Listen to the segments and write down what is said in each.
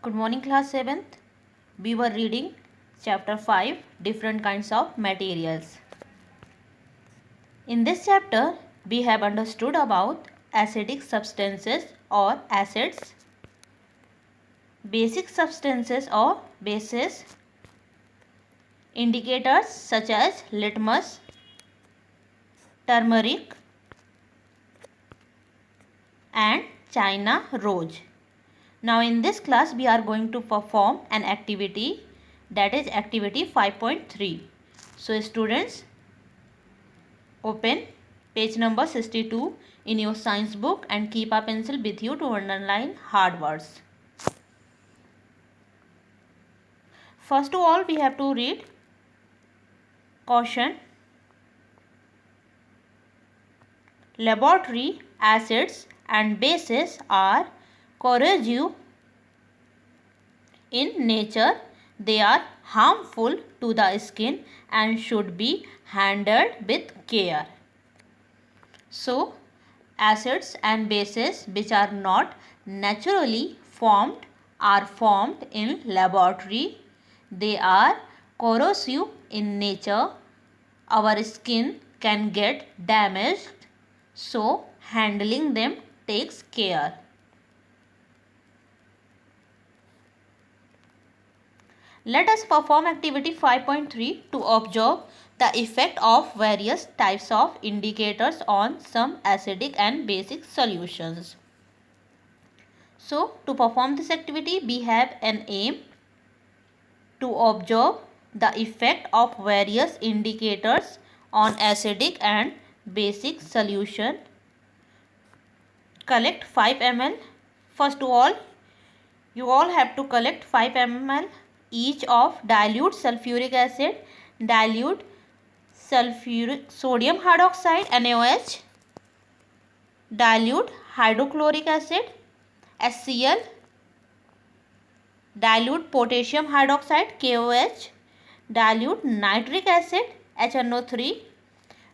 Good morning, class 7th. We were reading chapter 5, different kinds of materials. In this chapter, we have understood about acidic substances or acids, basic substances or bases, indicators such as litmus, turmeric, and China rose. Now in this class we are going to perform an activity, that is activity 5.3. So students, open page number 62 in your science book and keep a pencil with you to underline hard words. First of all, we have to read caution. Laboratory acids and bases are corrosive in nature. They are harmful to the skin and should be handled with care. So, acids and bases which are not naturally formed are formed in laboratory. They are corrosive in nature. Our skin can get damaged, so handling them takes care. Let us perform activity 5.3 to observe the effect of various types of indicators on some acidic and basic solutions. So, to perform this activity, we have an aim to observe the effect of various indicators on acidic and basic solution. Collect 5 ml. First of all, you all have to collect 5 ml each of dilute sulfuric acid, dilute sodium hydroxide NaOH, dilute hydrochloric acid HCl, dilute potassium hydroxide KOH, dilute nitric acid HNO3,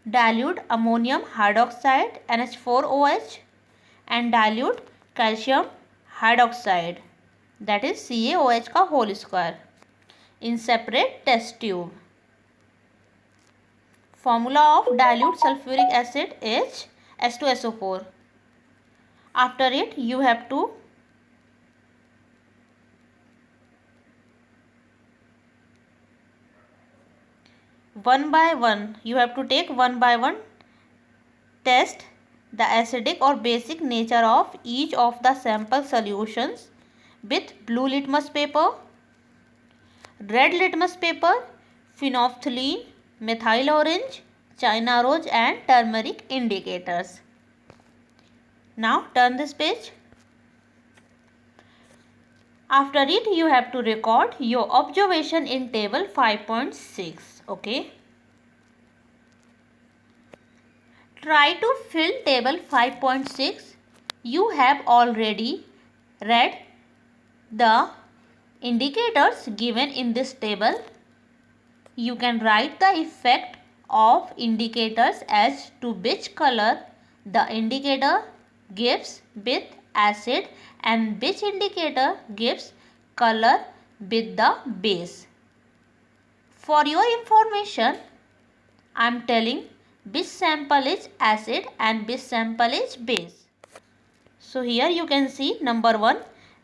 dilute ammonium hydroxide NH4OH, and dilute calcium hydroxide, that is CaOH का whole square, in separate test tube. Formula of dilute sulfuric acid is H2SO4. After it, you have to one by one, you have to take one by one test the acidic or basic nature of each of the sample solutions with blue litmus paper, red litmus paper, phenolphthalein, methyl orange, China rose and turmeric indicators. Now turn this page. After it, you have to record your observation in table 5.6. Okay. Try to fill table 5.6. You have already read the indicators given in this table. You can write the effect of indicators as to which color the indicator gives with acid and which indicator gives color with the base. For your information, I am telling which sample is acid and which sample is base. So here you can see number 1,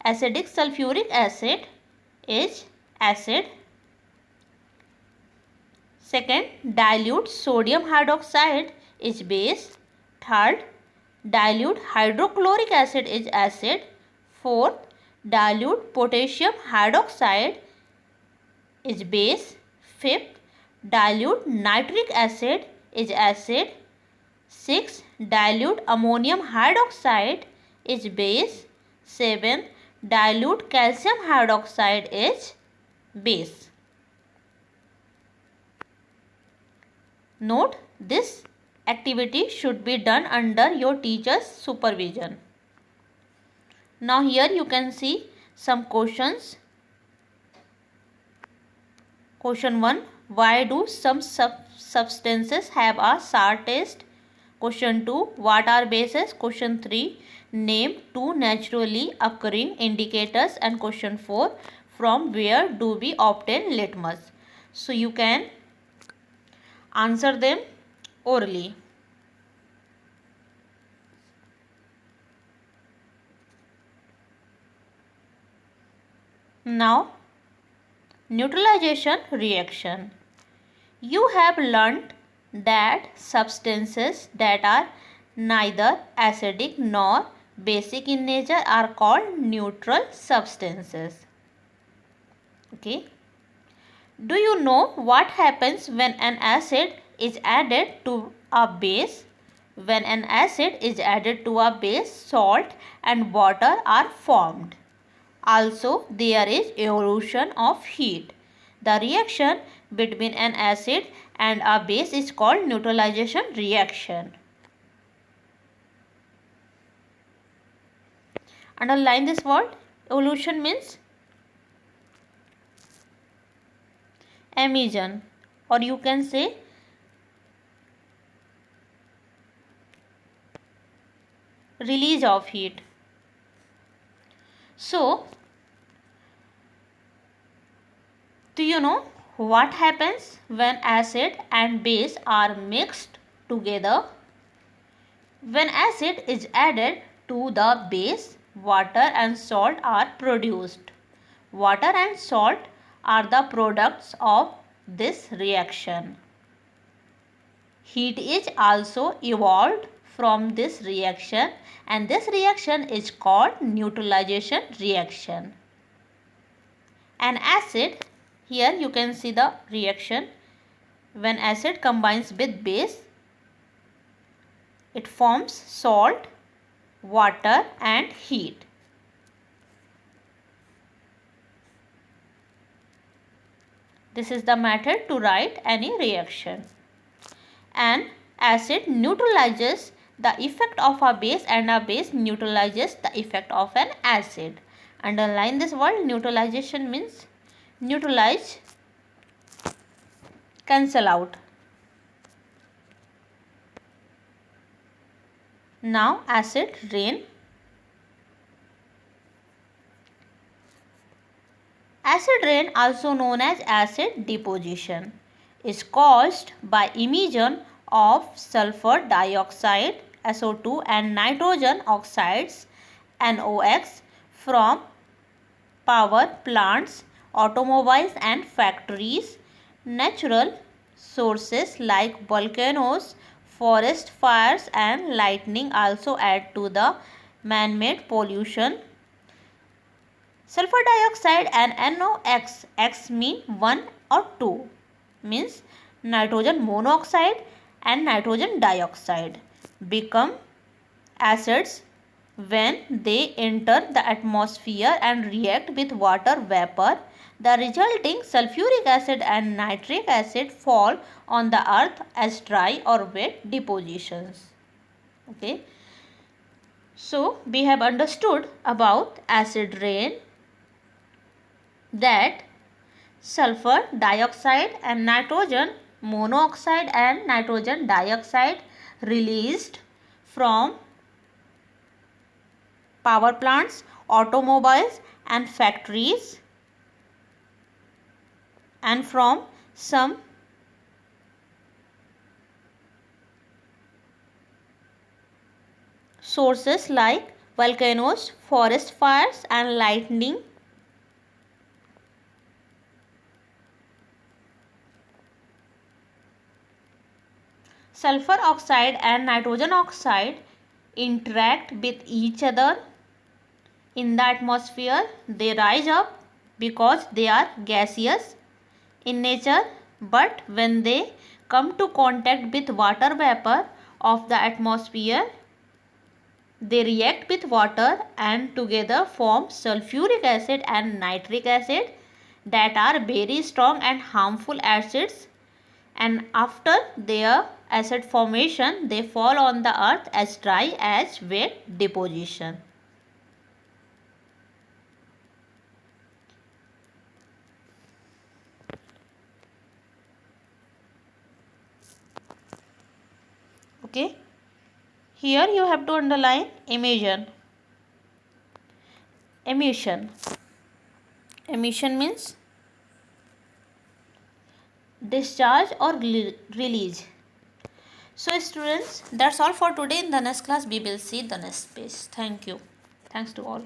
acidic sulfuric acid is acid. Second, dilute sodium hydroxide is base. Third, dilute hydrochloric acid is acid. Fourth, dilute potassium hydroxide is base. Fifth, dilute nitric acid is acid. Sixth, dilute ammonium hydroxide is base. Seventh, dilute calcium hydroxide is base. Note, this activity should be done under your teacher's supervision. Now here you can see some questions. Question 1. Why do some substances have a sour taste Question 2. What are bases? Question 3. Name 2 naturally occurring indicators. And question 4. From where do we obtain litmus? So you can answer them orally. Now, neutralization reaction. You have learnt that substances that are neither acidic nor basic in nature are called neutral substances. Okay. Do you know what happens when an acid is added to a base? When an acid is added to a base, salt and water are formed. Also, there is evolution of heat. The reaction between an acid and a base is called neutralization reaction. Underline this word. Evolution means emission, or you can say release of heat. So, do you know what happens when acid and base are mixed together? When acid is added to the base, water and salt are produced. Water and salt are the products of this reaction. Heat is also evolved from this reaction, and this reaction is called neutralization reaction. An acid, here you can see the reaction. When acid combines with base, it forms salt, water and heat. This is the method to write any reaction. An acid neutralizes the effect of a base and a base neutralizes the effect of an acid. Underline this word. Neutralization means neutralize, cancel out. Now acid rain. Acid rain, also known as acid deposition, is caused by emission of sulfur dioxide SO2 and nitrogen oxides NOx from power plants, automobiles and factories. Natural sources like volcanoes, forest fires and lightning also add to the man-made pollution. Sulfur dioxide and NOx, X mean 1 or 2, means nitrogen monoxide and nitrogen dioxide, become acids when they enter the atmosphere and react with water vapor. The resulting sulfuric acid and nitric acid fall on the earth as dry or wet depositions. Okay. So, we have understood about acid rain, that sulfur dioxide and nitrogen monoxide and nitrogen dioxide released from power plants, automobiles and factories, and from some sources like volcanoes, forest fires and lightning. Sulfur oxide and nitrogen oxide interact with each other in the atmosphere. They rise up because they are gaseous in nature, but when they come to contact with water vapor of the atmosphere, they react with water and together form sulfuric acid and nitric acid that are very strong and harmful acids, and after their acid formation they fall on the earth as dry as wet deposition. Okay. Here you have to underline emission. Emission. Emission means discharge or release. So students, that's all for today. In the next class we will see the next page. Thank you. Thanks to all.